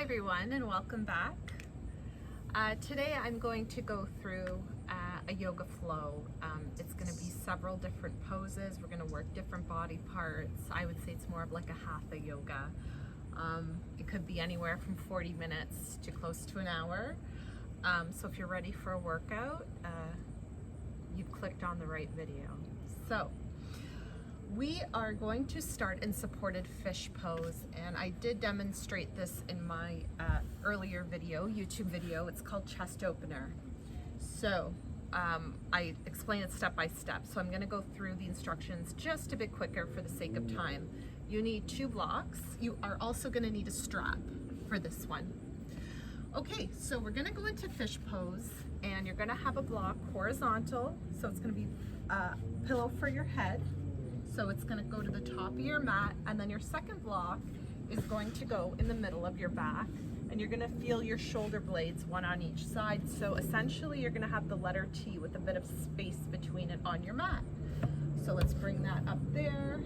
Hi everyone and welcome back. Today I'm going to go through a yoga flow. It's going to be several different poses. We're going to work different body parts. I would say it's more of like a hatha yoga. It could be anywhere from 40 minutes to close to an hour. So if you're ready for a workout, you've clicked on the right video. So we are going to start in supported fish pose, and I did demonstrate this in my earlier video, YouTube video. It's called chest opener. So I explain it step by step. So I'm going to go through the instructions just a bit quicker for the sake of time. You need 2 blocks. You are also going to need a strap for this one. Okay, so we're going to go into fish pose, and you're going to have a block horizontal. So it's going to be a pillow for your head. So it's going to go to the top of your mat, and then your second block is going to go in the middle of your back, and you're going to feel your shoulder blades, one on each side. So essentially you're going to have the letter T with a bit of space between it on your mat. So let's bring that up there,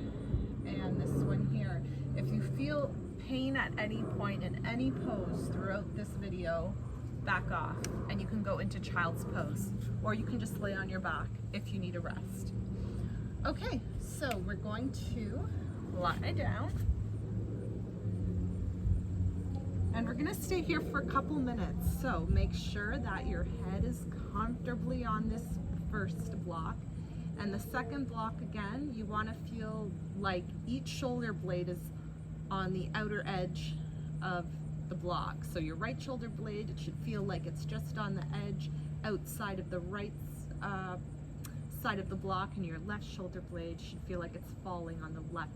and this one here. If you feel pain at any point in any pose throughout this video, back off, and you can go into child's pose, or you can just lay on your back if you need a rest. Okay, so we're going to lie down, and we're going to stay here for a couple minutes. So make sure that your head is comfortably on this first block, and the second block, again, you want to feel like each shoulder blade is on the outer edge of the block. So your right shoulder blade, it should feel like it's just on the edge outside of the right side of the block, and your left shoulder blade should feel like it's falling on the left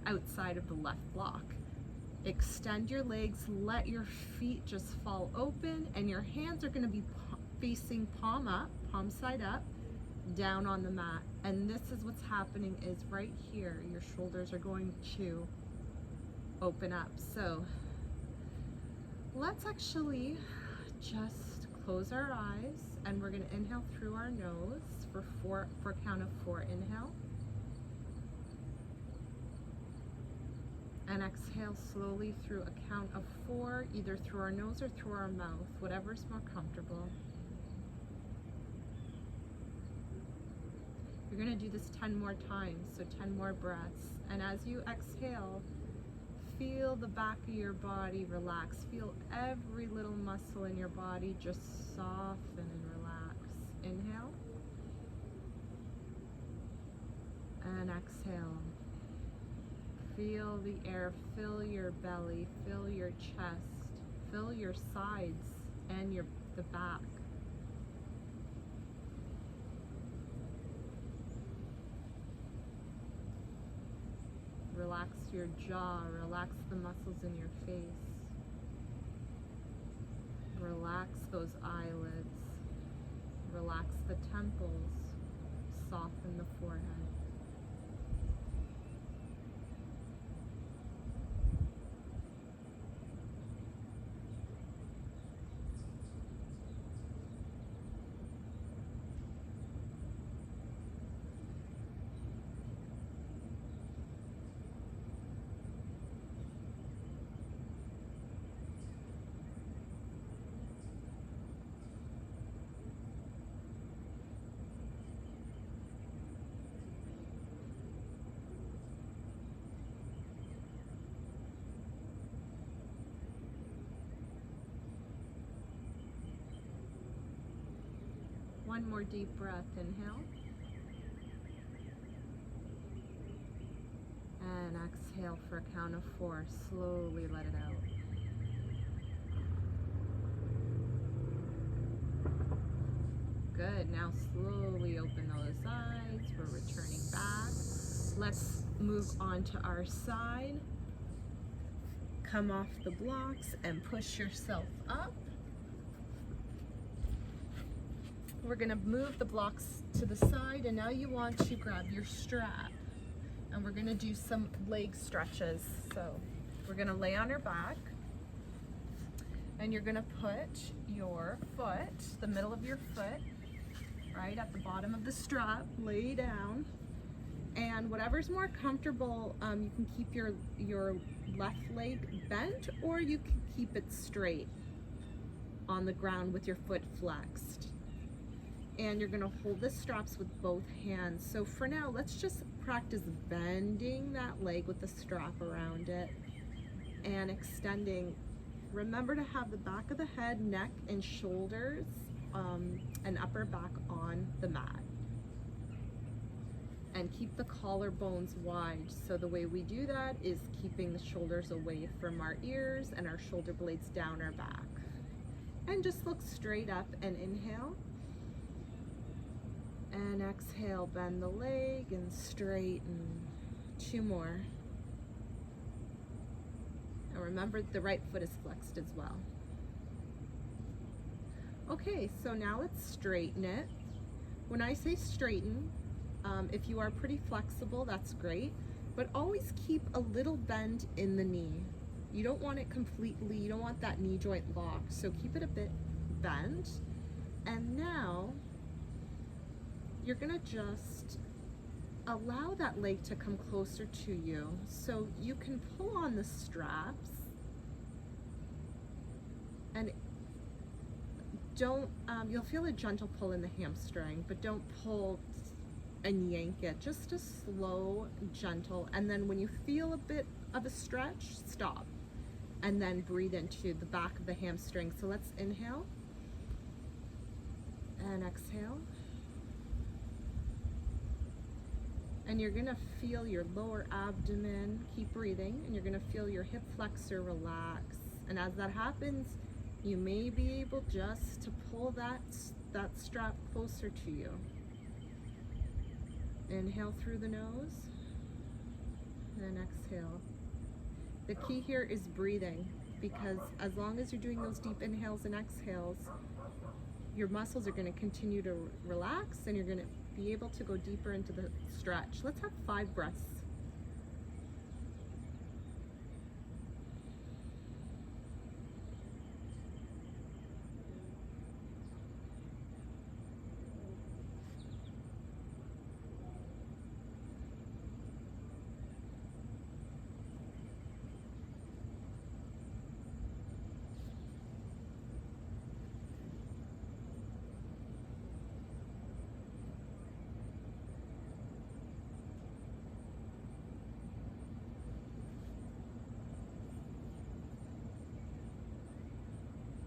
outside of the left block. Extend your legs, let your feet just fall open, and your hands are going to be facing palm up, palm side up, down on the mat. And this is what's happening is right here, your shoulders are going to open up. So let's actually just close our eyes, and we're going to inhale through our nose for a count of 4. Inhale, and exhale slowly through a count of 4, either through our nose or through our mouth, whatever's more comfortable. You're going to do this 10 more times, so 10 more breaths. And as you exhale, feel the back of your body relax. Feel every little muscle in your body just soften and relax. Inhale. And exhale. Feel the air fill your belly, fill your chest, fill your sides and the back. Relax your jaw, relax the muscles in your face. Relax those eyelids. Relax the temples. Soften the forehead. One more deep breath, inhale. And exhale for a count of 4. Slowly let it out. Good, now slowly open those eyes. We're returning back. Let's move on to our side. Come off the blocks and push yourself up. We're going to move the blocks to the side, and now you want to grab your strap, and we're going to do some leg stretches. So we're going to lay on our back, and you're going to put your foot, the middle of your foot, right at the bottom of the strap, lay down, And whatever's more comfortable, you can keep your left leg bent, or you can keep it straight on the ground with your foot flexed. And you're gonna hold the straps with both hands. So for now, let's just practice bending that leg with the strap around it and extending. Remember to have the back of the head, neck, and shoulders and upper back on the mat. And keep the collarbones wide. So the way we do that is keeping the shoulders away from our ears and our shoulder blades down our back. And just look straight up and inhale. And exhale, bend the leg and straighten. 2 more. And remember, the right foot is flexed as well. Okay, so now let's straighten it. When I say straighten, if you are pretty flexible, that's great, but always keep a little bend in the knee. You don't want it completely, you don't want that knee joint locked, so keep it a bit bent. And now, you're gonna just allow that leg to come closer to you. So you can pull on the straps and don't, you'll feel a gentle pull in the hamstring, but don't pull and yank it. Just a slow, gentle, and then when you feel a bit of a stretch, stop. And then breathe into the back of the hamstring. So let's inhale and exhale. And you're gonna feel your lower abdomen, keep breathing, and you're gonna feel your hip flexor relax. And as that happens, you may be able just to pull that strap closer to you. Inhale through the nose, and exhale. The key here is breathing, because as long as you're doing those deep inhales and exhales, your muscles are gonna continue to relax, and you're gonna be able to go deeper into the stretch. Let's have 5 breaths.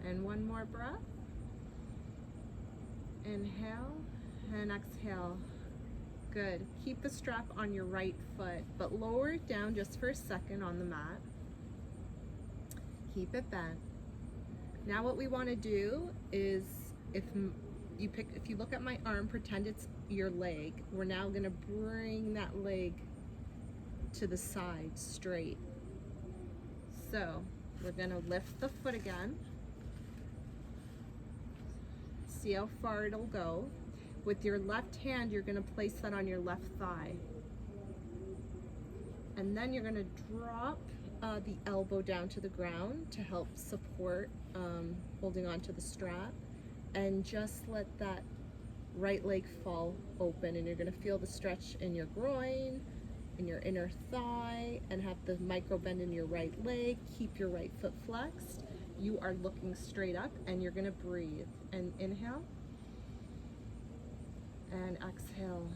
And 1 more breath. Inhale and exhale. Good. Keep the strap on your right foot, but lower it down just for a second on the mat. Keep it bent. Now what we want to do is, if you look at my arm, pretend it's your leg. We're now going to bring that leg to the side straight. So we're going to lift the foot again. See how far it'll go. With your left hand, you're gonna place that on your left thigh. And then you're gonna drop the elbow down to the ground to help support holding on to the strap. And just let that right leg fall open, and you're gonna feel the stretch in your groin, in your inner thigh, and have the micro bend in your right leg. Keep your right foot flexed. You are looking straight up, and you're gonna breathe. And inhale and exhale.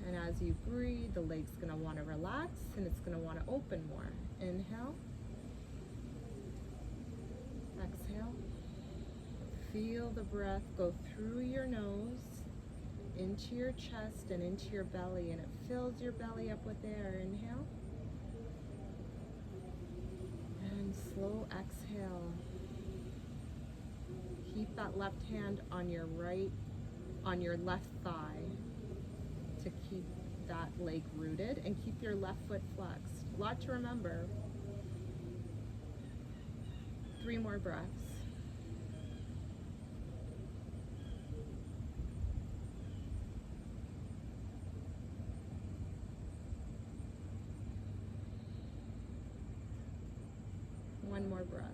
And as you breathe, the leg's gonna wanna relax, and it's gonna wanna open more. Inhale, exhale. Feel the breath go through your nose, into your chest and into your belly, and it fills your belly up with air. Inhale. And slow exhale. Keep that left hand on your left thigh to keep that leg rooted, and keep your left foot flexed. A lot to remember. 3 more breaths. One more breath.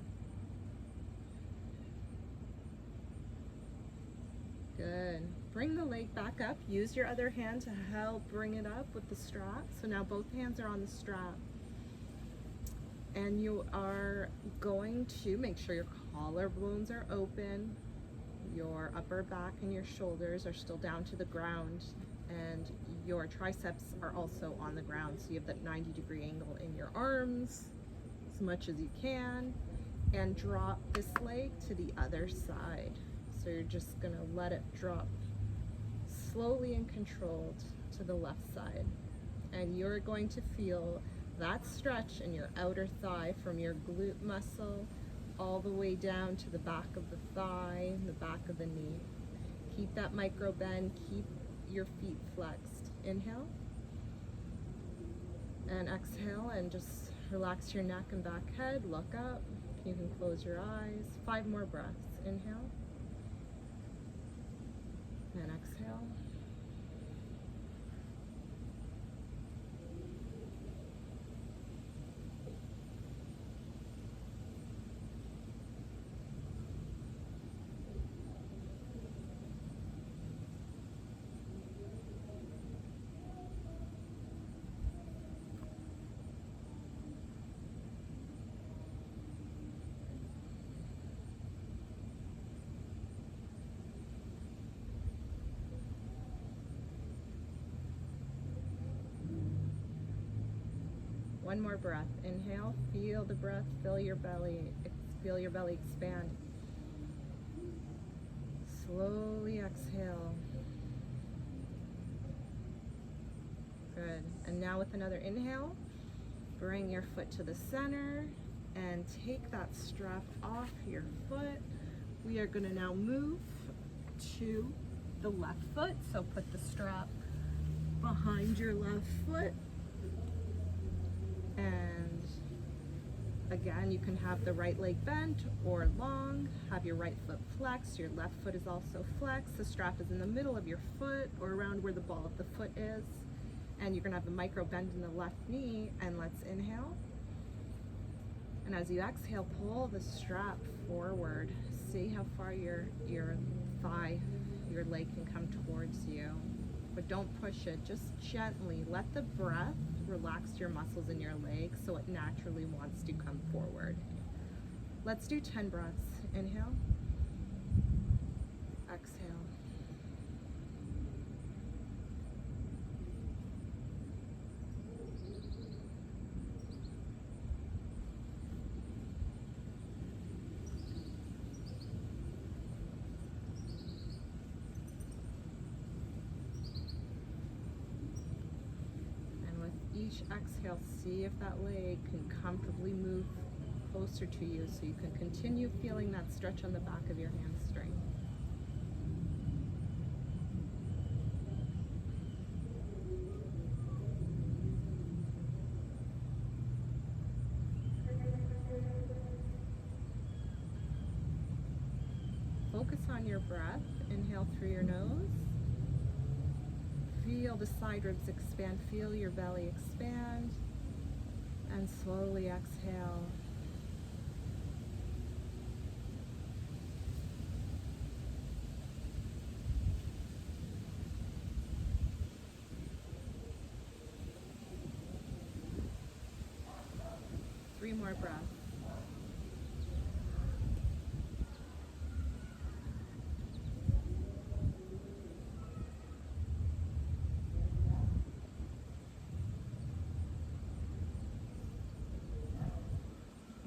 Good. Bring the leg back up. Use your other hand to help bring it up with the strap. So now both hands are on the strap. And you are going to make sure your collarbones are open, your upper back and your shoulders are still down to the ground, and your triceps are also on the ground. So you have that 90-degree angle in your arms as much as you can, and drop this leg to the other side. So you're just gonna let it drop slowly and controlled to the left side. And you're going to feel that stretch in your outer thigh from your glute muscle all the way down to the back of the thigh, the back of the knee. Keep that micro bend, keep your feet flexed. Inhale and exhale, and just relax your neck and back head. Look up. You can close your eyes. 5 more breaths. Inhale and exhale. One more breath. Inhale, feel the breath, feel your belly expand. Slowly exhale. Good. And now with another inhale, bring your foot to the center and take that strap off your foot. We are going to now move to the left foot. So put the strap behind your left foot. And again, you can have the right leg bent or long, have your right foot flexed, your left foot is also flexed, the strap is in the middle of your foot or around where the ball of the foot is, and you're gonna have a micro bend in the left knee. And let's inhale. And as you exhale, pull the strap forward. See how far your thigh, your leg can come towards you. But don't push it, just gently let the breath relax your muscles in your leg so it naturally wants to come forward. Let's do 10 breaths. Inhale, exhale. Each exhale, see if that leg can comfortably move closer to you so you can continue feeling that stretch on the back of your hamstring. Focus on your breath. Inhale through your nose. Feel the side ribs expand, feel your belly expand, and slowly exhale. Three more breaths.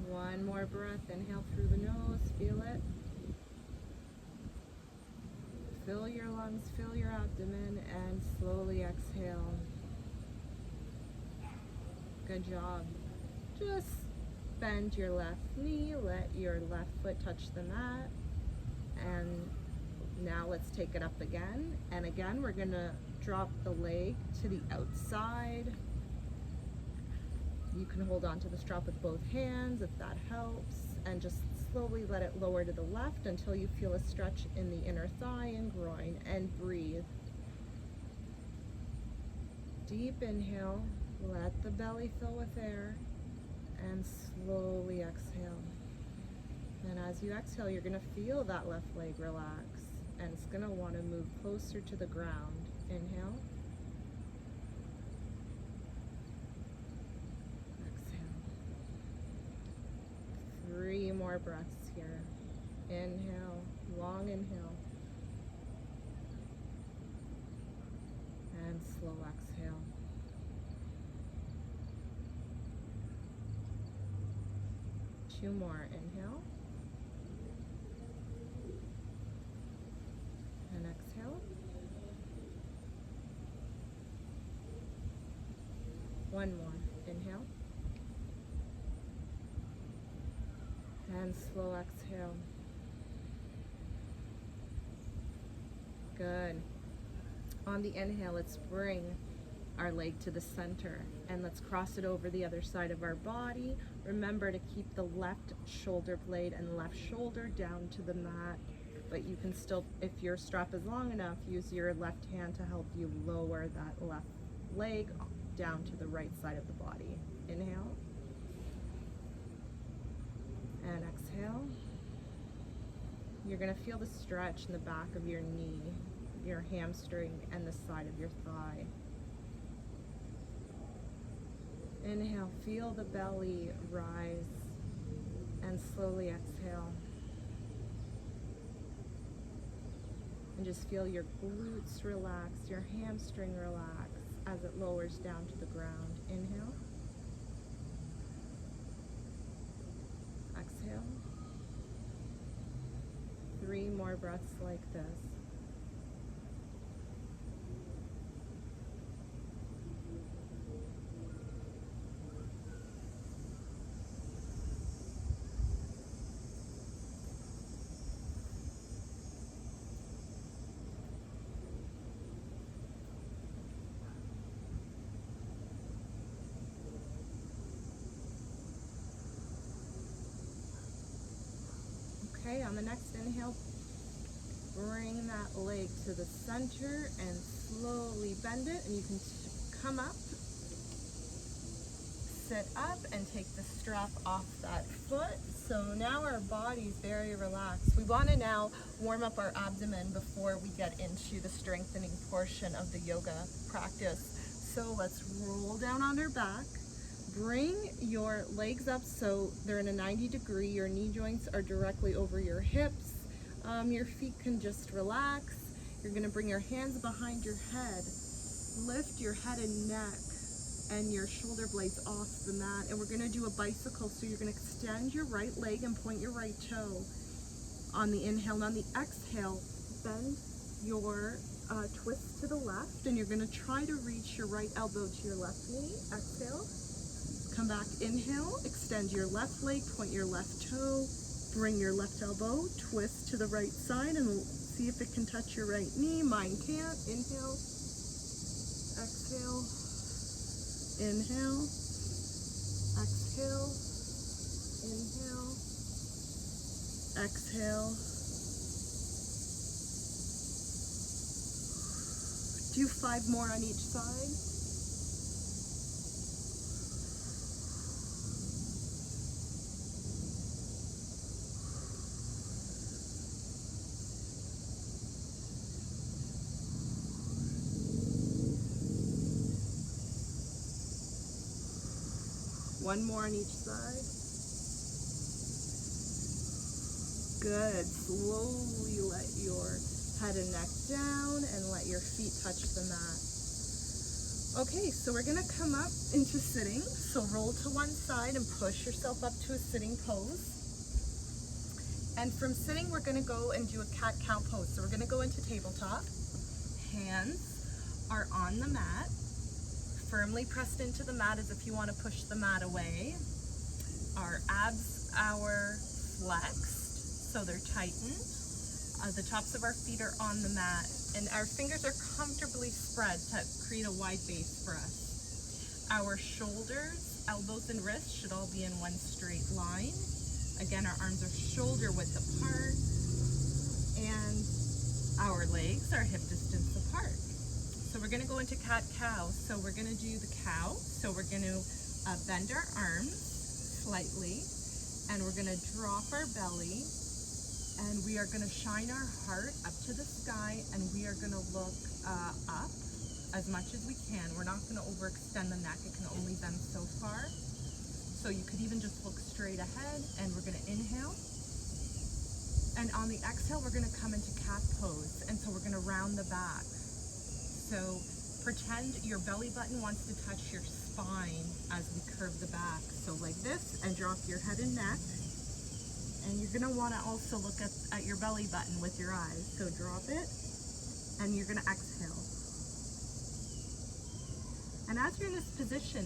One more breath. Inhale through the nose. Feel it. Fill your lungs, fill your abdomen, and slowly exhale. Good job. Just bend your left knee, let your left foot touch the mat, and now let's take it up again. And again, we're gonna drop the leg to the outside. You can hold on to the strap with both hands if that helps, and just slowly let it lower to the left until you feel a stretch in the inner thigh and groin, and breathe. Deep inhale, let the belly fill with air, and slowly exhale. And as you exhale, you're gonna feel that left leg relax. and it's gonna wanna move closer to the ground. Inhale. Exhale. 3 more breaths here. Inhale, long inhale. And slow exhale. Two more. Inhale. And exhale. One more. Inhale. And slow exhale. Good. On the inhale, let's bring our leg to the center and let's cross it over the other side of our body. Remember to keep the left shoulder blade and left shoulder down to the mat, but you can still, if your strap is long enough, use your left hand to help you lower that left leg down to the right side of the body. Inhale and exhale. You're gonna feel the stretch in the back of your knee, your hamstring, and the side of your thigh. Inhale, feel the belly rise, and slowly exhale. And just feel your glutes relax, your hamstring relax as it lowers down to the ground. Inhale. Exhale. 3 more breaths like this. Okay, on the next inhale, bring that leg to the center and slowly bend it, and you can come up, sit up, and take the strap off that foot. So now our body's very relaxed. We want to now warm up our abdomen before we get into the strengthening portion of the yoga practice. So let's roll down on our back. Bring your legs up so they're in a 90 degree. Your knee joints are directly over your hips. Your feet can just relax. You're gonna bring your hands behind your head. Lift your head and neck and your shoulder blades off the mat. And we're gonna do a bicycle. So you're gonna extend your right leg and point your right toe on the inhale. And on the exhale, bend your twist to the left. And you're gonna try to reach your right elbow to your left knee. Exhale. Come back, inhale, extend your left leg, point your left toe, bring your left elbow, twist to the right side, and see if it can touch your right knee. Mine can't. Inhale, exhale, inhale, exhale, inhale, exhale. Do 5 more on each side. One more on each side. Good. Slowly let your head and neck down and let your feet touch the mat. Okay, so we're gonna come up into sitting. So roll to one side and push yourself up to a sitting pose. And from sitting, we're gonna go and do a cat-cow pose. So we're gonna go into tabletop. Hands are on the mat. Firmly pressed into the mat as if you want to push the mat away. Our abs are flexed, so they're tightened. The tops of our feet are on the mat, and our fingers are comfortably spread to create a wide base for us. Our shoulders, elbows, and wrists should all be in one straight line. Again, our arms are shoulder width apart, and our legs are hip distance apart. So we're gonna go into cat-cow. So we're gonna do the cow. So we're gonna bend our arms slightly, and we're gonna drop our belly And we are gonna shine our heart up to the sky, and we are gonna look up as much as we can. We're not gonna overextend the neck, it can only bend so far. So you could even just look straight ahead, and we're gonna inhale. And on the exhale, we're gonna come into cat pose. And so we're gonna round the back. So pretend your belly button wants to touch your spine as we curve the back. So like this, and drop your head and neck. And you're gonna wanna also look at your belly button with your eyes. So drop it, and you're gonna exhale. And as you're in this position,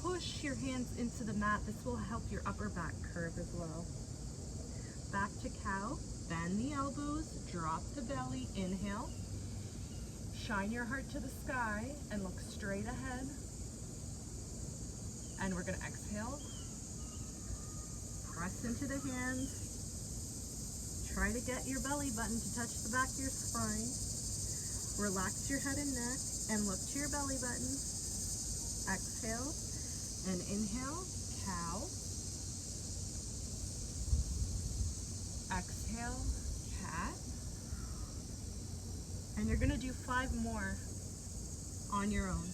push your hands into the mat. This will help your upper back curve as well. Back to cow, bend the elbows, drop the belly, inhale. Shine your heart to the sky and look straight ahead. And we're gonna exhale. Press into the hands. Try to get your belly button to touch the back of your spine. Relax your head and neck and look to your belly button. Exhale and inhale, cow. Exhale, cat. And you're gonna do 5 more on your own.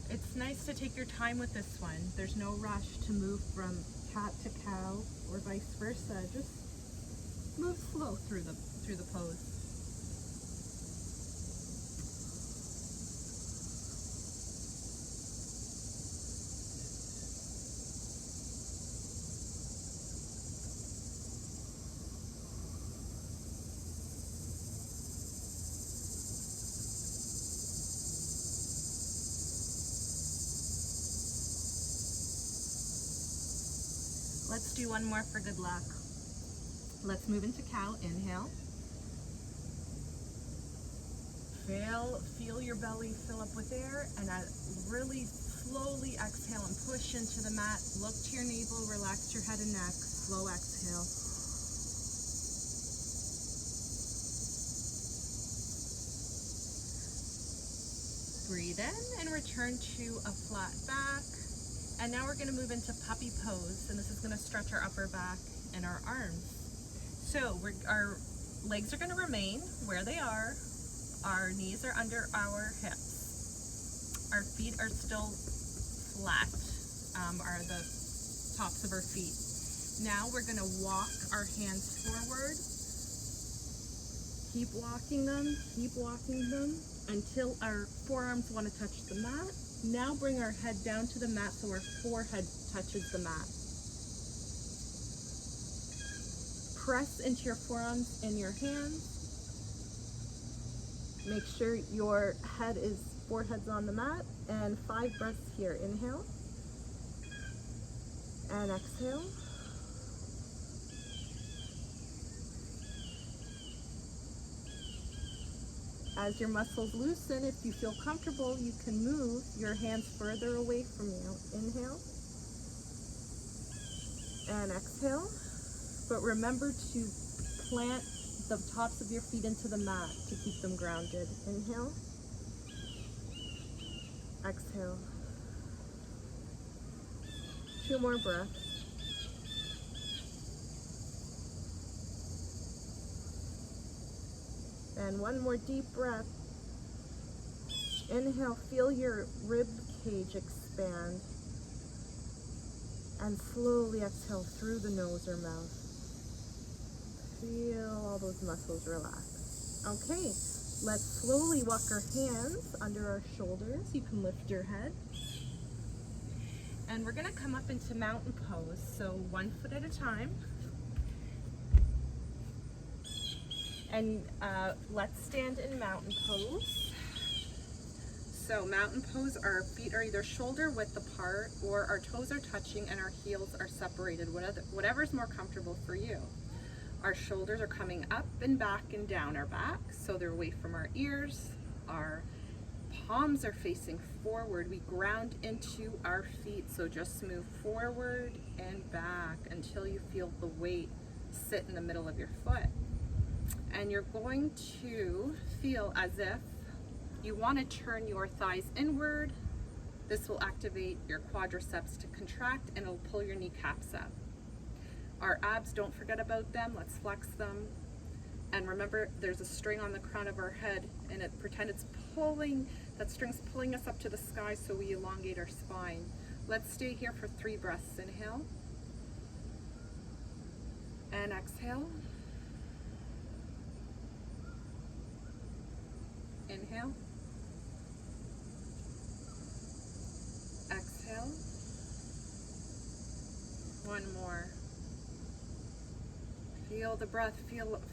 It's nice to take your time with this one. There's no rush to move from cat to cow or vice versa. Just move slow through the pose. Let's do one more for good luck. Let's move into cow. Inhale. Feel your belly fill up with air, and really slowly exhale and push into the mat. Look to your navel, relax your head and neck. Slow exhale. Breathe in and return to a flat back. And now we're going to move into puppy pose, and this is going to stretch our upper back and our arms. So our legs are going to remain where they are. Our knees are under our hips. Our feet are still flat, are the tops of our feet. Now we're going to walk our hands forward. Keep walking them until our forearms want to touch the mat. Now bring our head down to the mat so our forehead touches the mat. Press into your forearms and your hands. Make sure your forehead's on the mat, and 5 breaths here. Inhale and exhale. As your muscles loosen, if you feel comfortable, you can move your hands further away from you. Inhale and exhale. But remember to plant the tops of your feet into the mat to keep them grounded. Inhale, exhale. 2 more breaths. And 1 more deep breath. Inhale, feel your rib cage expand. And slowly exhale through the nose or mouth. Feel all those muscles relax. Okay, let's slowly walk our hands under our shoulders. You can lift your head. And we're gonna come up into mountain pose. So 1 foot at a time. And let's stand in mountain pose. So mountain pose, our feet are either shoulder width apart, or our toes are touching and our heels are separated, whatever's more comfortable for you. Our shoulders are coming up and back and down our back, so they're away from our ears. Our palms are facing forward. We ground into our feet, so just move forward and back until you feel the weight sit in the middle of your foot. And you're going to feel as if You want to turn your thighs inward. This will activate your quadriceps to contract and it'll pull your kneecaps up. Our abs, don't forget about them. Let's flex them. And remember, there's a string on the crown of our head and pretend it's pulling, that string's pulling us up to the sky, so we elongate our spine. Let's stay here for 3 breaths. Inhale. And exhale. Inhale. Exhale. One more. Feel the breath,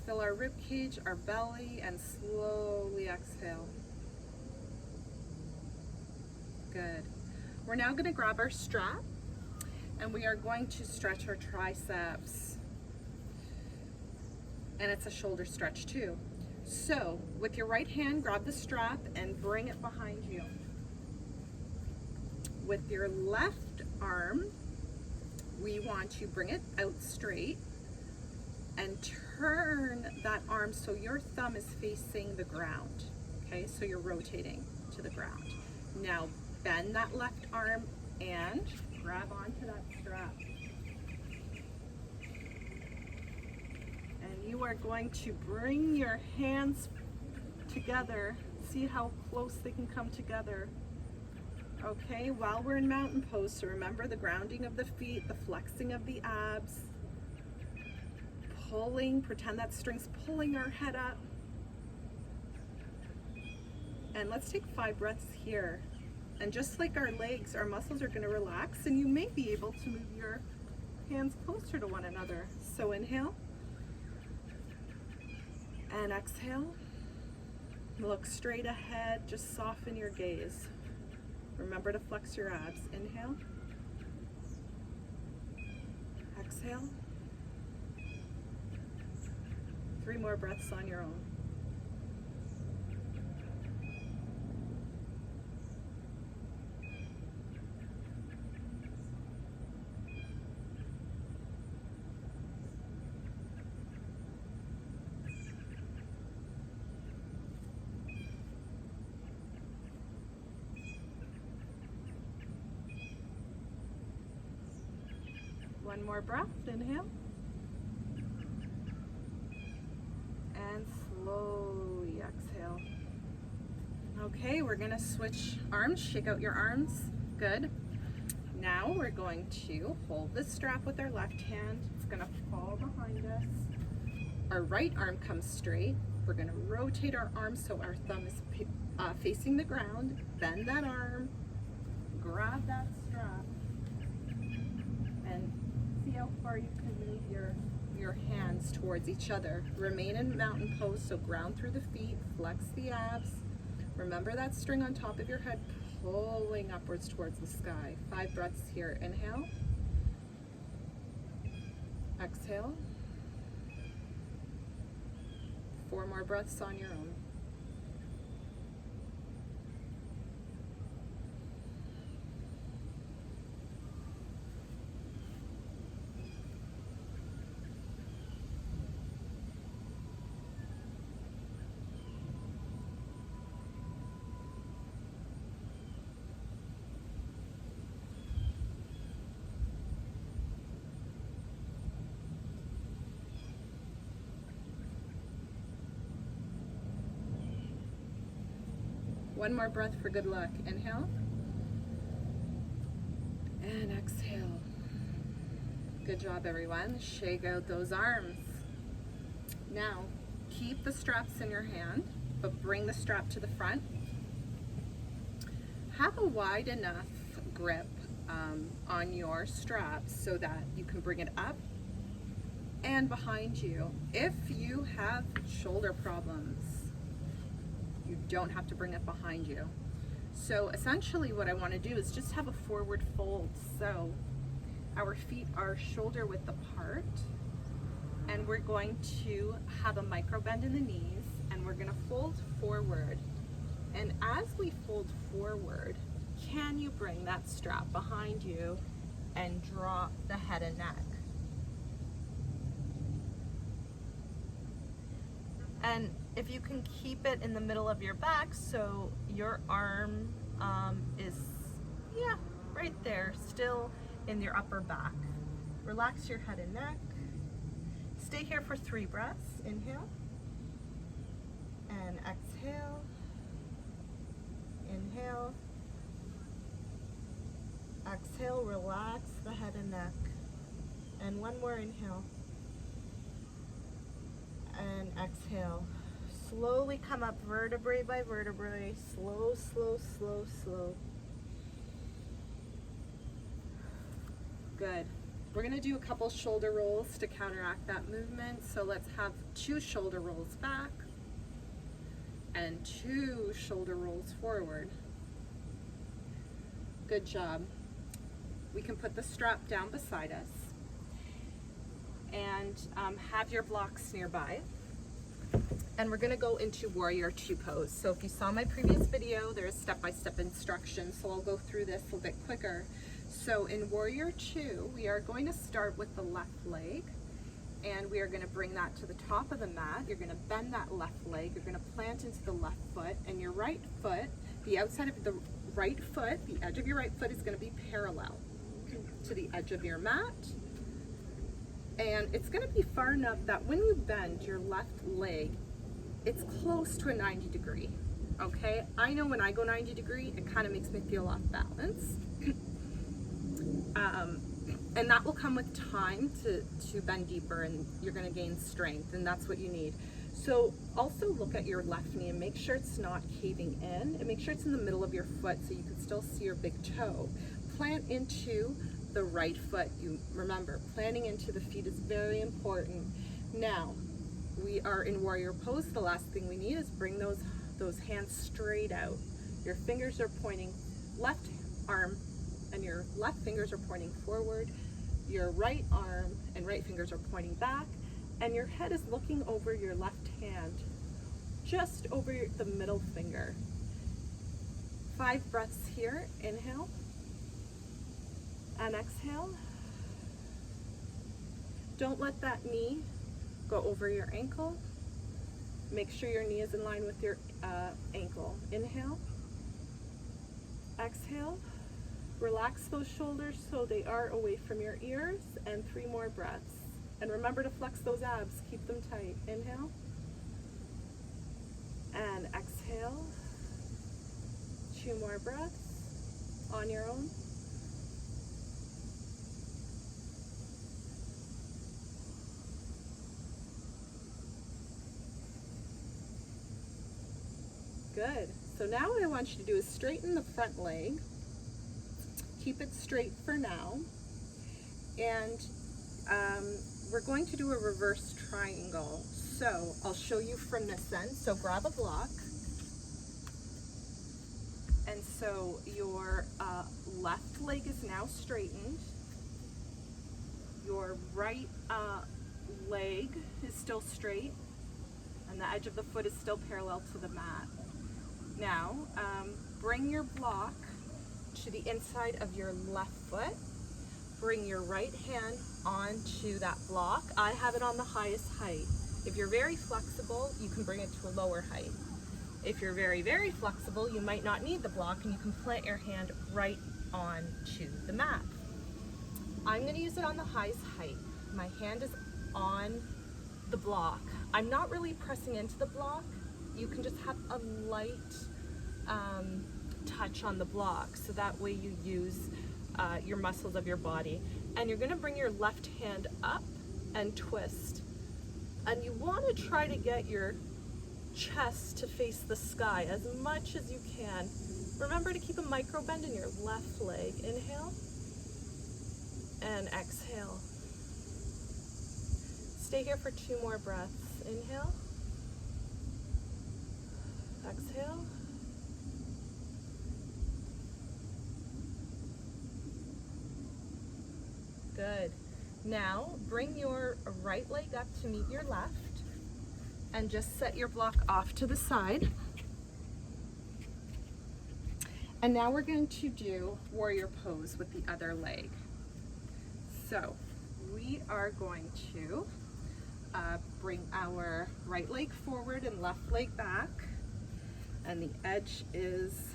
fill our rib cage, our belly, and slowly exhale. Good. We're now going to grab our strap and we are going to stretch our triceps. And it's a shoulder stretch too. So with your right hand, grab the strap and bring it behind you. With your left arm, we want to bring it out straight and turn that arm so your thumb is facing the ground. Okay, so you're rotating to the ground. Now bend that left arm and grab onto that strap. And you are going to bring your hands together. See how close they can come together. Okay, while we're in mountain pose, so remember the grounding of the feet, the flexing of the abs, pulling, pretend that string's pulling our head up. And let's take 5 breaths here. And just like our legs, our muscles are going to relax and you may be able to move your hands closer to one another. So inhale and exhale. Look straight ahead, just soften your gaze. Remember to flex your abs. Inhale. Exhale. 3 more breaths on your own. One more breath. Inhale. And slowly exhale. Okay, we're gonna switch arms. Shake out your arms. Good. Now we're going to hold the strap with our left hand. It's gonna fall behind us. Our right arm comes straight. We're gonna rotate our arm so our thumb is facing the ground. Bend that arm. Grab that strap. And see how far you can move your hands towards each other. Remain in mountain pose, so ground through the feet, flex the abs. Remember that string on top of your head pulling upwards towards the sky. 5 breaths here. Inhale. Exhale. 4 more breaths on your own. One more breath for good luck. Inhale. And exhale. Good job, everyone. Shake out those arms. Now, keep the straps in your hand, but bring the strap to the front. Have a wide enough grip on your straps so that you can bring it up and behind you. If you have shoulder problems, you don't have to bring it behind you. So essentially what I want to do is just have a forward fold. So our feet are shoulder width apart and we're going to have a micro bend in the knees and we're going to fold forward. And as we fold forward, can you bring that strap behind you and drop the head and neck? And if you can keep it in the middle of your back so your arm is, yeah, right there, still in your upper back. Relax your head and neck. Stay here for 3 breaths. Inhale and exhale. Inhale. Exhale, relax the head and neck. And 1 more inhale. And exhale. Slowly come up vertebrae by vertebrae. Slow, slow, slow, slow. Good. We're going to do a couple shoulder rolls to counteract that movement. So let's have 2 shoulder rolls back and 2 shoulder rolls forward. Good job. We can put the strap down beside us and have your blocks nearby. And we're going to go into Warrior 2 pose. So if you saw my previous video, there's step-by-step instructions, so I'll go through this a little bit quicker. So in Warrior 2, we are going to start with the left leg, and we are going to bring that to the top of the mat. You're going to bend that left leg, you're going to plant into the left foot, and your right foot, the outside of the right foot, the edge of your right foot is going to be parallel to the edge of your mat. And it's going to be far enough that when you bend your left leg, it's close to a 90 degree, okay? I know when I go 90 degree, it kind of makes me feel off balance. And that will come with time to bend deeper, and you're going to gain strength, and that's what you need. So also look at your left knee and make sure it's not caving in, and make sure it's in the middle of your foot so you can still see your big toe. Plant into the right foot. You remember, planting into the feet is very important. Now, we are in warrior pose. The last thing we need is bring those hands straight out. Your fingers are pointing left arm, and your left fingers are pointing forward. Your right arm and right fingers are pointing back, and your head is looking over your left hand, just over the middle finger. 5 breaths here. Inhale and exhale. Don't let that knee go over your ankle. Make sure your knee is in line with your ankle. Inhale, exhale. Relax those shoulders so they are away from your ears, and 3 more breaths. And remember to flex those abs, keep them tight. Inhale and exhale. 2 more breaths on your own. Good. So now what I want you to do is straighten the front leg. Keep it straight for now. And we're going to do a reverse triangle. So I'll show you from this end. So grab a block. And so your left leg is now straightened. Your right leg is still straight, and the edge of the foot is still parallel to the mat. Now, bring your block to the inside of your left foot. Bring your right hand onto that block. I have it on the highest height. If you're very flexible, you can bring it to a lower height. If you're very, very flexible, you might not need the block, and you can plant your hand right onto the mat. I'm going to use it on the highest height. My hand is on the block. I'm not really pressing into the block. You can just have a light touch on the block, so that way you use your muscles of your body. And you're going to bring your left hand up and twist. And you want to try to get your chest to face the sky as much as you can. Remember to keep a micro bend in your left leg. Inhale and exhale. Stay here for 2 more breaths. Inhale, exhale. Good. Now bring your right leg up to meet your left, and just set your block off to the side. And now we're going to do warrior pose with the other leg. So we are going to bring our right leg forward and left leg back. And the edge is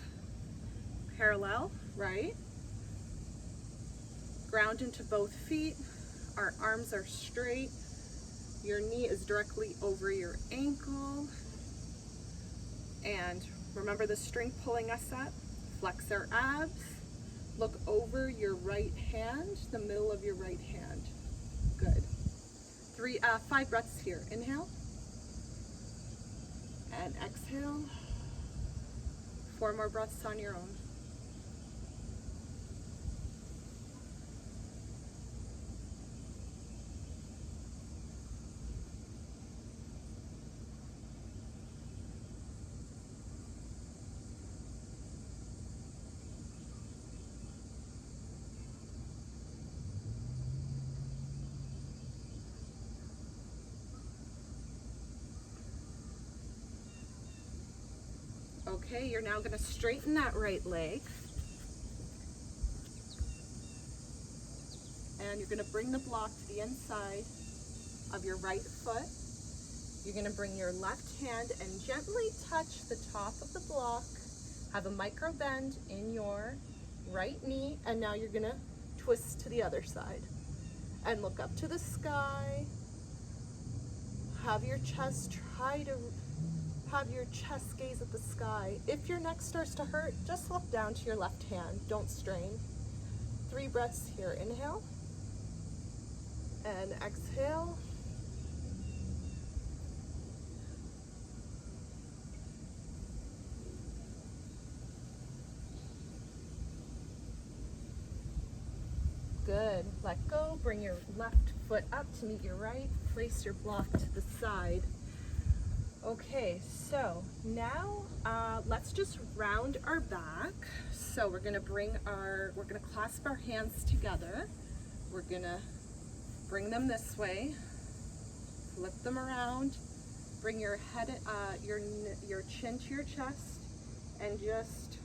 parallel, right? Ground into both feet. Our arms are straight. Your knee is directly over your ankle. And remember the string pulling us up. Flex our abs. Look over your right hand, the middle of your right hand. Good. 5 breaths here. Inhale. And exhale. 4 more breaths on your own. Okay, you're now going to straighten that right leg. And you're going to bring the block to the inside of your right foot. You're going to bring your left hand and gently touch the top of the block. Have a micro bend in your right knee. And now you're going to twist to the other side. And look up to the sky. Have your chest gaze at the sky. If your neck starts to hurt, just look down to your left hand. Don't strain. 3 breaths here. Inhale. And exhale. Good. Let go. Bring your left foot up to meet your right. Place your block to the side. Okay, so now let's just round our back. So we're gonna clasp our hands together. We're gonna bring them this way, flip them around, bring your head, your chin to your chest, and just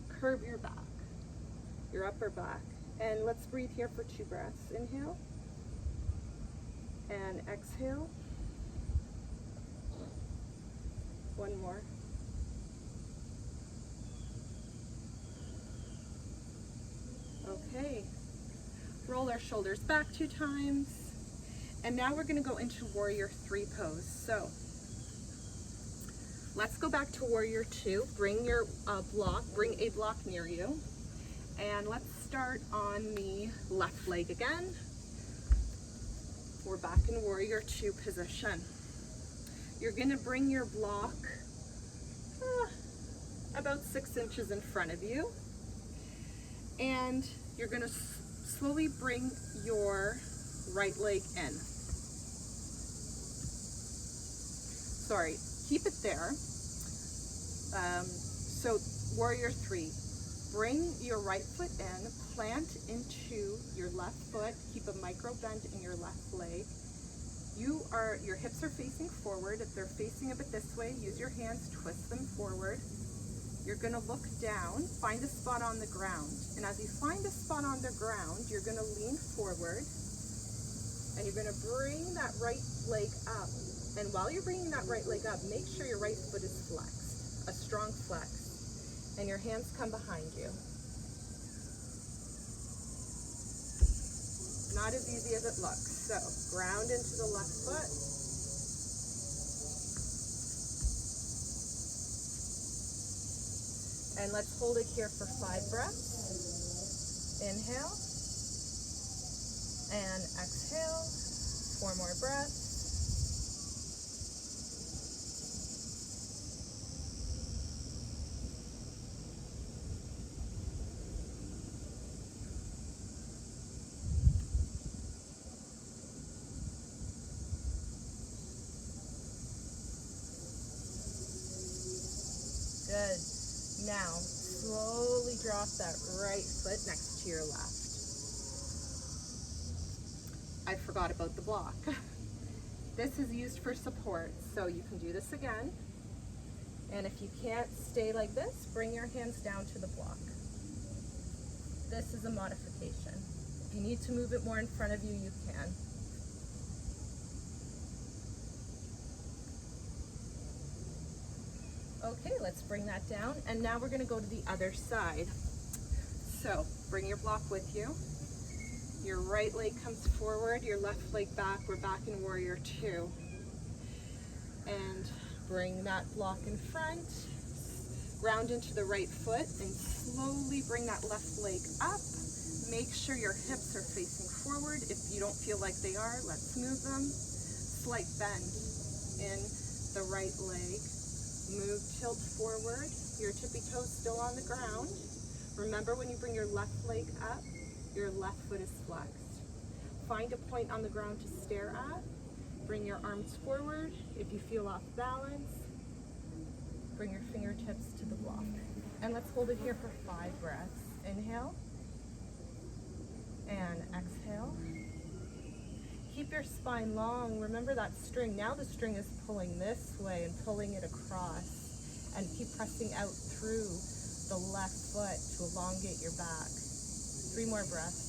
curve your back, your upper back. And let's breathe here for 2 breaths. Inhale and exhale. 1 more. Okay. Roll our shoulders back 2 times. And now we're going to go into Warrior 3 pose. So let's go back to Warrior 2. Bring your bring a block near you. And let's start on the left leg again. We're back in Warrior 2 position. You're going to bring your block about 6 inches in front of you. And you're going to slowly bring your right leg in. Sorry, keep it there. So Warrior 3, bring your right foot in, plant into your left foot, keep a micro bend in your left leg. Your hips are facing forward. If they're facing a bit this way, use your hands, twist them forward. You're gonna look down, find a spot on the ground. And as you find a spot on the ground, you're gonna lean forward and you're gonna bring that right leg up. And while you're bringing that right leg up, make sure your right foot is flexed, a strong flex. And your hands come behind you. Not as easy as it looks. So ground into the left foot. And let's hold it here for 5 breaths. Inhale and exhale. 4 more breaths. Good. Now, slowly drop that right foot next to your left. I forgot about the block. This is used for support, so you can do this again. And if you can't stay like this, bring your hands down to the block. This is a modification. If you need to move it more in front of you, you can. Okay, let's bring that down. And now we're gonna go to the other side. So bring your block with you. Your right leg comes forward, your left leg back. We're back in warrior two. And bring that block in front. Ground into the right foot and slowly bring that left leg up. Make sure your hips are facing forward. If you don't feel like they are, let's move them. Slight bend in the right leg. Move, tilt forward. Your tippy toes still on the ground. Remember, when you bring your left leg up, your left foot is flexed. Find a point on the ground to stare at. Bring your arms forward. If you feel off balance, bring your fingertips to the block. And let's hold it here for 5 breaths. Inhale and exhale. Keep your spine long. Remember that string. Now the string is pulling this way and pulling it across. And keep pressing out through the left foot to elongate your back. 3 more breaths.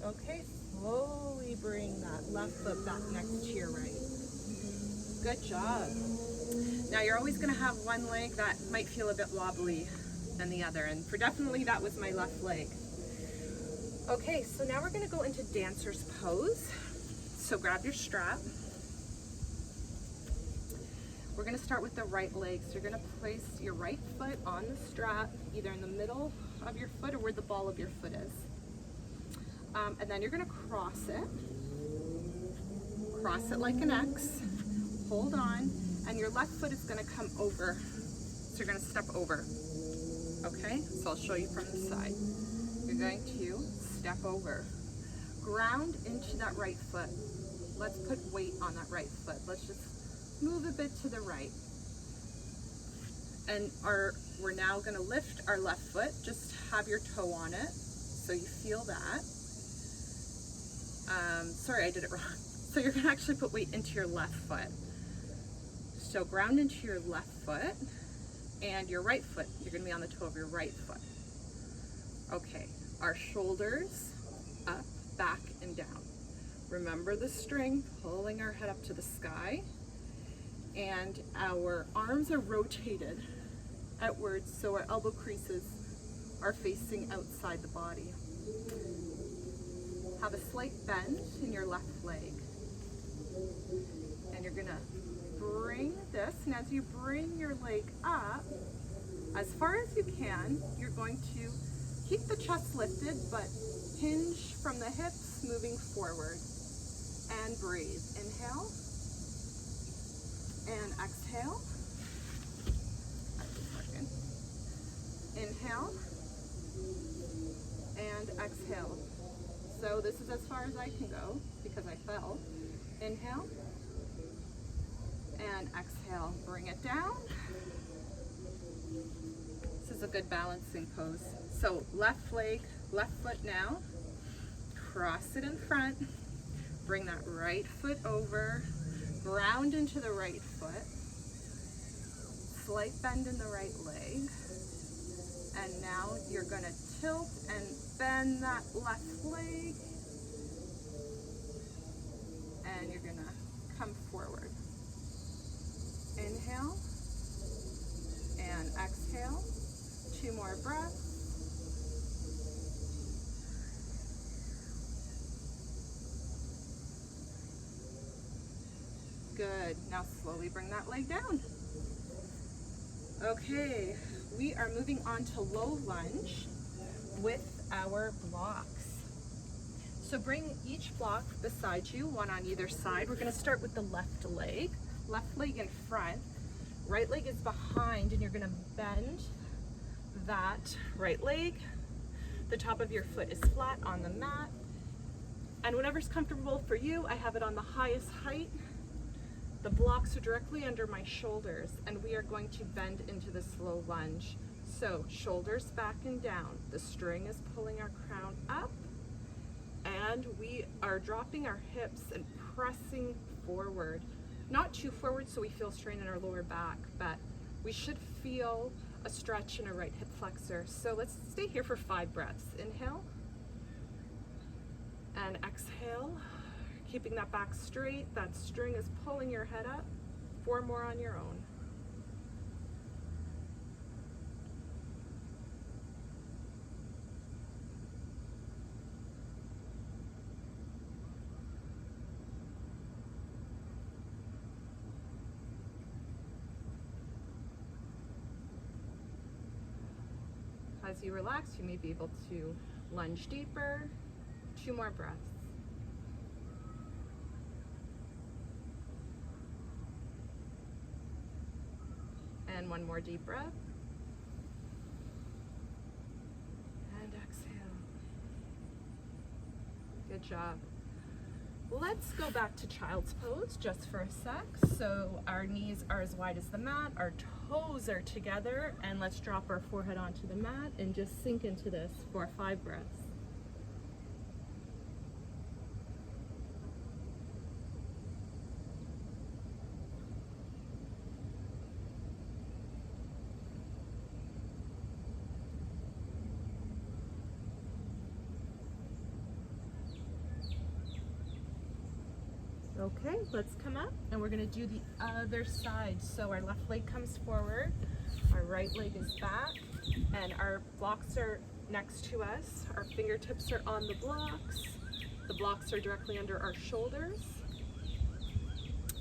Okay, slowly bring that left foot back next to your right. Good job. Now you're always going to have one leg that might feel a bit wobbly than the other, and for definitely that was my left leg. Okay, so now we're going to go into dancer's pose. So grab your strap. We're going to start with the right leg. So you're going to place your right foot on the strap, either in the middle of your foot or where the ball of your foot is. And then you're going to cross it like an X, hold on, and your left foot is going to come over. So you're going to step over, okay? So I'll show you from the side. You're going to step over, ground into that right foot. Let's put weight on that right foot. Let's just move a bit to the right. And we're now going to lift our left foot. Just have your toe on it so you feel that. Sorry, I did it wrong. So you're gonna actually put weight into your left foot. So ground into your left foot, and your right foot, you're gonna be on the toe of your right foot. Okay, our shoulders up, back, and down. Remember the string, pulling our head up to the sky, and our arms are rotated outwards, so our elbow creases are facing outside the body. Have a slight bend in your left leg. And you're gonna bring this, and as you bring your leg up, as far as you can, you're going to keep the chest lifted, but hinge from the hips, moving forward. And breathe. Inhale. And exhale. Inhale. And exhale. So this is as far as I can go because I fell. Inhale and exhale. Bring it down. This is a good balancing pose. So left leg, left foot now. Cross it in front. Bring that right foot over. Ground into the right foot. Slight bend in the right leg. And now you're going to tilt and bend that left leg. And you're going to come forward. Inhale and exhale. 2 more breaths. Good. Now slowly bring that leg down. Okay, we are moving on to low lunge with our blocks. So bring each block beside you, one on either side. We're going to start with the left leg in front. Right leg is behind, and you're going to bend that right leg. The top of your foot is flat on the mat. And whatever's comfortable for you, I have it on the highest height. The blocks are directly under my shoulders, and we are going to bend into this low lunge. So shoulders back and down. The string is pulling our crown up, and we are dropping our hips and pressing forward. not too forward so we feel strain in our lower back, but we should feel a stretch in our right hip flexor. So let's stay here for 5 breaths. Inhale and exhale, keeping that back straight. That string is pulling your head up. 4 more on your own. As you relax, you may be able to lunge deeper. 2 more breaths. And 1 more deep breath. And exhale. Good job. Let's go back to child's pose just for a sec. So our knees are as wide as the mat, our toes are together, and let's drop our forehead onto the mat and just sink into this for 5 breaths. Okay, let's come up and we're going to do the other side. So our left leg comes forward, our right leg is back, and our blocks are next to us. Our fingertips are on the blocks are directly under our shoulders.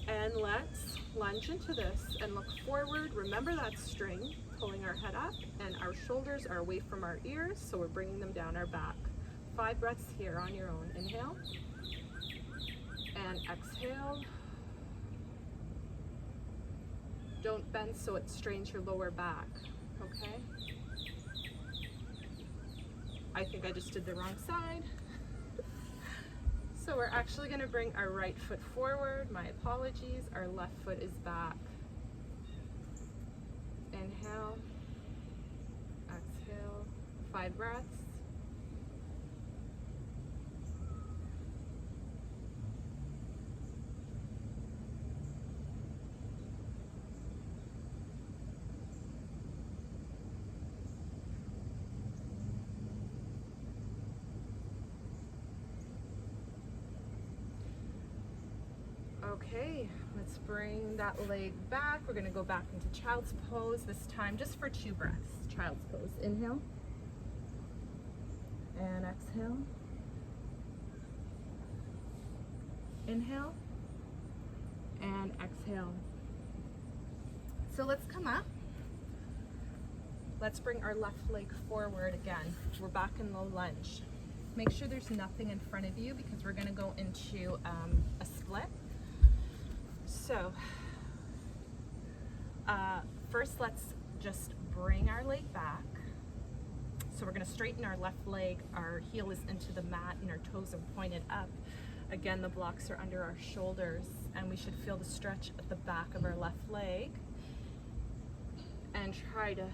And let's lunge into this and look forward. Remember that string pulling our head up, and our shoulders are away from our ears, so we're bringing them down our back. 5 breaths here on your own. Inhale. And exhale. Don't bend so it strains your lower back, okay? I think I just did the wrong side. So we're actually gonna bring our right foot forward. My apologies, our left foot is back. Inhale, exhale, 5 breaths. Okay, let's bring that leg back. We're gonna go back into child's pose this time just for 2 breaths. Child's pose. Inhale. And exhale. Inhale. And exhale. So let's come up. Let's bring our left leg forward again. We're back in low lunge. Make sure there's nothing in front of you because we're gonna go into a split. So, first let's just bring our leg back. So we're gonna straighten our left leg, our heel is into the mat and our toes are pointed up. Again, the blocks are under our shoulders and we should feel the stretch at the back of our left leg. And try to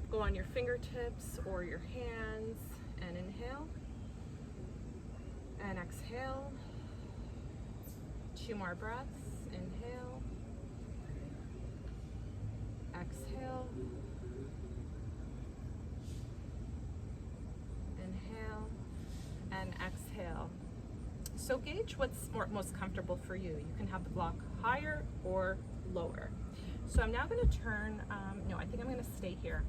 go on your fingertips or your hands and inhale and exhale. 2 more breaths. Inhale, exhale, inhale, and exhale. So gauge what's most comfortable for you. You can have the block higher or lower. So I'm now going to turn, no, I think I'm going to stay here.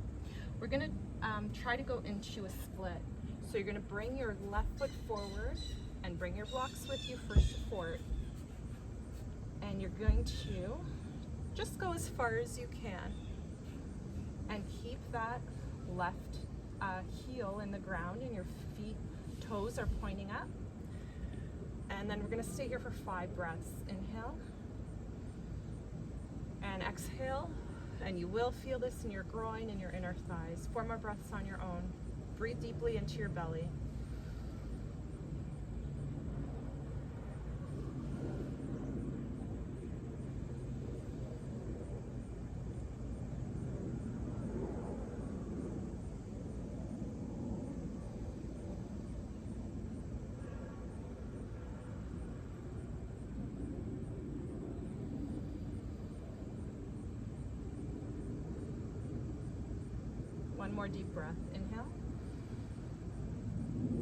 We're going to try to go into a split. So you're going to bring your left foot forward and bring your blocks with you for support. And you're going to just go as far as you can and keep that left heel in the ground and your toes are pointing up. And then we're going to stay here for 5 breaths. Inhale and exhale, and you will feel this in your groin and your inner thighs. 4 more breaths on your own. Breathe deeply into your belly. One more deep breath. Inhale.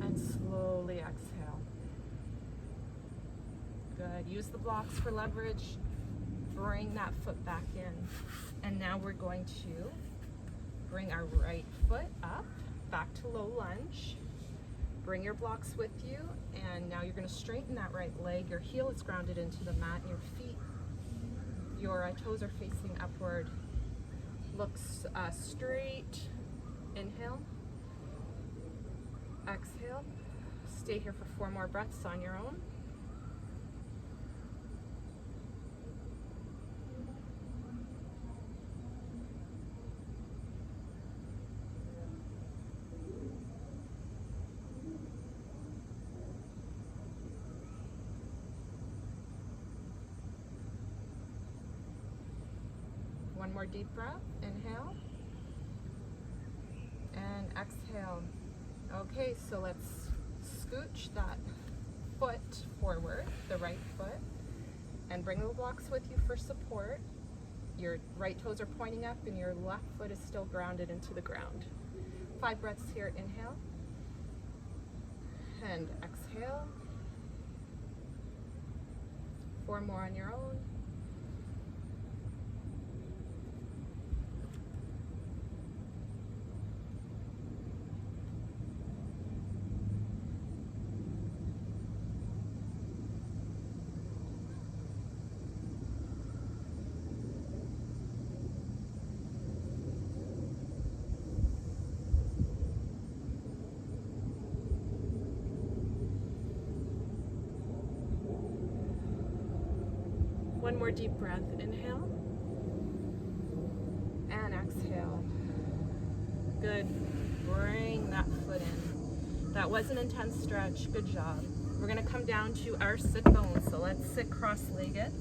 And slowly exhale. Good. Use the blocks for leverage. Bring that foot back in. And now we're going to bring our right foot up, back to low lunge. Bring your blocks with you, and now you're going to straighten that right leg. Your heel is grounded into the mat, and your feet, your toes are facing upward. Looks straight. Inhale. Exhale. Stay here for 4 more breaths on your own. One more deep breath. Inhale. And exhale. Okay, so let's scooch that foot forward, the right foot, and bring the blocks with you for support. Your right toes are pointing up and your left foot is still grounded into the ground. 5 breaths here. Inhale. And exhale. 4 more on your own. One more deep breath. Inhale. And exhale. Good. Bring that foot in. That was an intense stretch. Good job. We're going to come down to our sit bones. So let's sit cross-legged.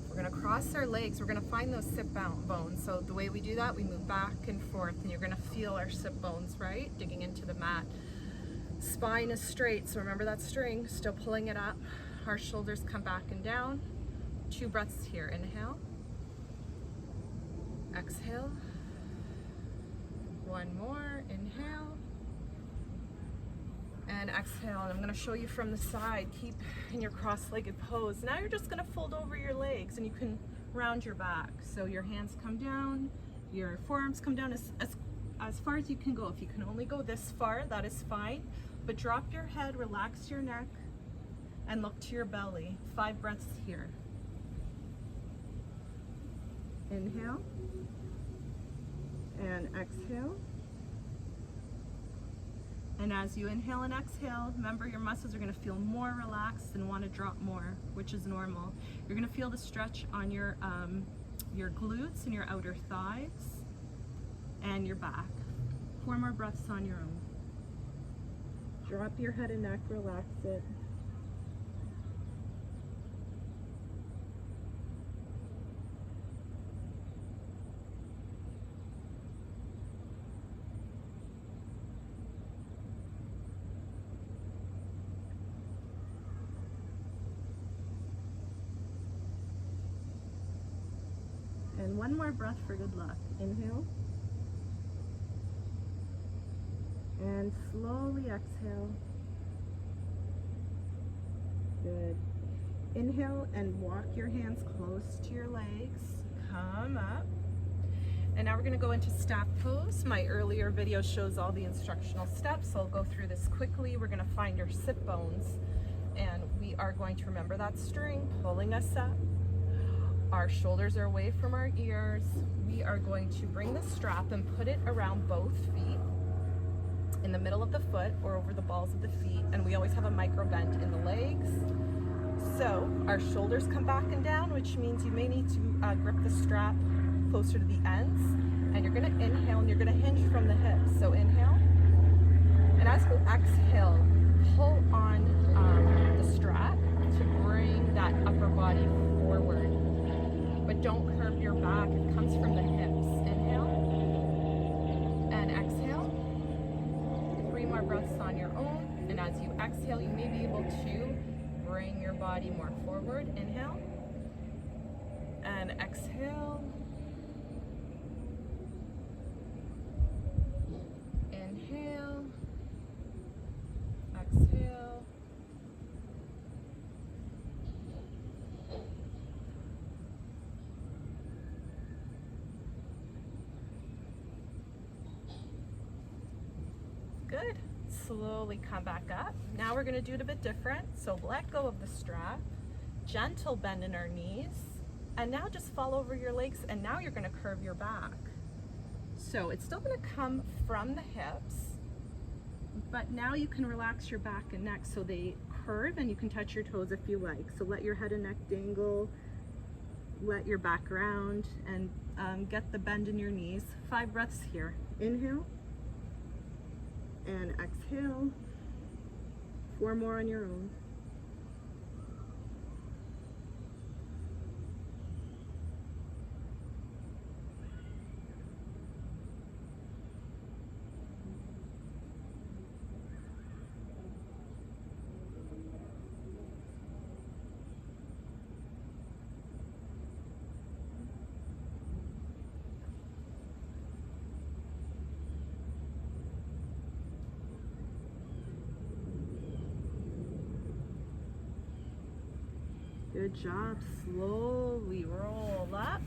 We're going to cross our legs. We're going to find those sit bones. So the way we do that, we move back and forth, and you're going to feel our sit bones, right? Digging into the mat. Spine is straight, so remember that string, still pulling it up. Our shoulders come back and down. 2 breaths here. Inhale. Exhale. 1 more. Inhale. And exhale. And I'm going to show you from the side. Keep in your cross-legged pose. Now you're just going to fold over your legs and you can round your back. So your hands come down, your forearms come down as far as you can go. If you can only go this far, that is fine. But drop your head, relax your neck, and look to your belly. 5 breaths here. Inhale. And exhale. And as you inhale and exhale, remember your muscles are going to feel more relaxed and want to drop more, which is normal. You're going to feel the stretch on your glutes and your outer thighs and your back. 4 more breaths on your own. Drop your head and neck, relax it. And 1 more breath for good luck. Inhale. And slowly exhale. Good. Inhale and walk your hands close to your legs. Come up. And now we're going to go into staff pose. My earlier video shows all the instructional steps, so I'll go through this quickly. We're going to find your sit bones, and we are going to remember that string pulling us up. Our shoulders are away from our ears. We are going to bring the strap and put it around both feet, in the middle of the foot or over the balls of the feet, and we always have a micro bend in the legs. So our shoulders come back and down, which means you may need to grip the strap closer to the ends, and you're going to inhale and you're going to hinge from the hips. So inhale, and as you exhale, pull on the strap to bring that upper body forward, but don't curve your back. It comes from the hips. Inhale and exhale. 3 more breaths on your own, and as you exhale, you may be able to bring your body more forward. Inhale and exhale. Good. Slowly come back up. Now we're gonna do it a bit different. So let go of the strap, gentle bend in our knees, and now just fall over your legs, and now you're gonna curve your back. So it's still gonna come from the hips, but now you can relax your back and neck so they curve, and you can touch your toes if you like. So let your head and neck dangle, let your back round, and get the bend in your knees. 5 breaths here. Inhale and exhale. 4 more on your own. Good job. Slowly roll up.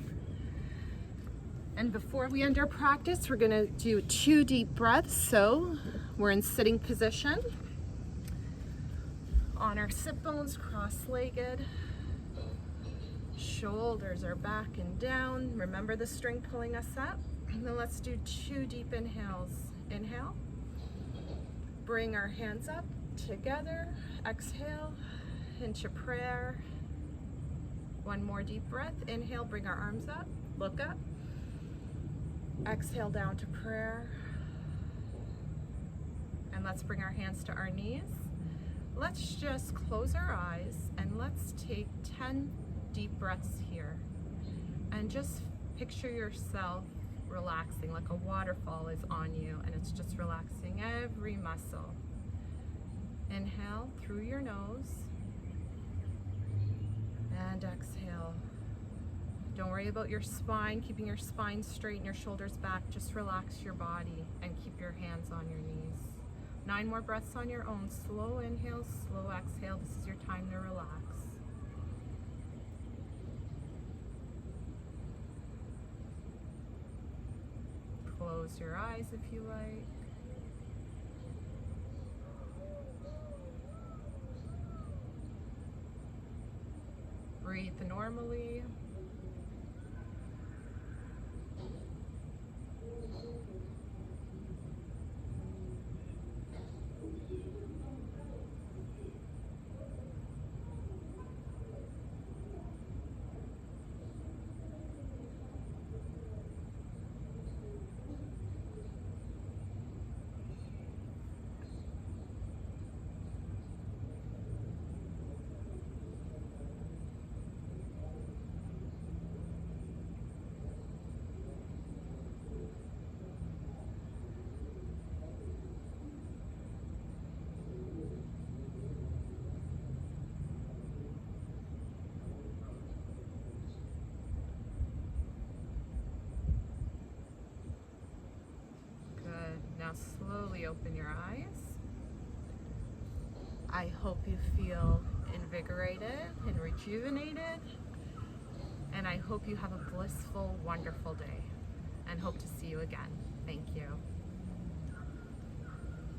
And before we end our practice, we're gonna do 2 deep breaths. So we're in sitting position. On our sit bones, cross-legged. Shoulders are back and down. Remember the string pulling us up. And then let's do 2 deep inhales. Inhale. Bring our hands up together. Exhale into prayer. 1 more deep breath. Inhale, bring our arms up, look up. Exhale down to prayer. And let's bring our hands to our knees. Let's just close our eyes and let's take 10 deep breaths here. And just picture yourself relaxing, like a waterfall is on you, and it's just relaxing every muscle. Inhale through your nose. And exhale. Don't worry about your spine, keeping your spine straight and your shoulders back. Just relax your body and keep your hands on your knees. 9 more breaths on your own. Slow inhale, slow exhale. This is your time to relax. Close your eyes if you like. Breathe normally. Now slowly open your eyes. I hope you feel invigorated and rejuvenated. And I hope you have a blissful, wonderful day. And hope to see you again. Thank you.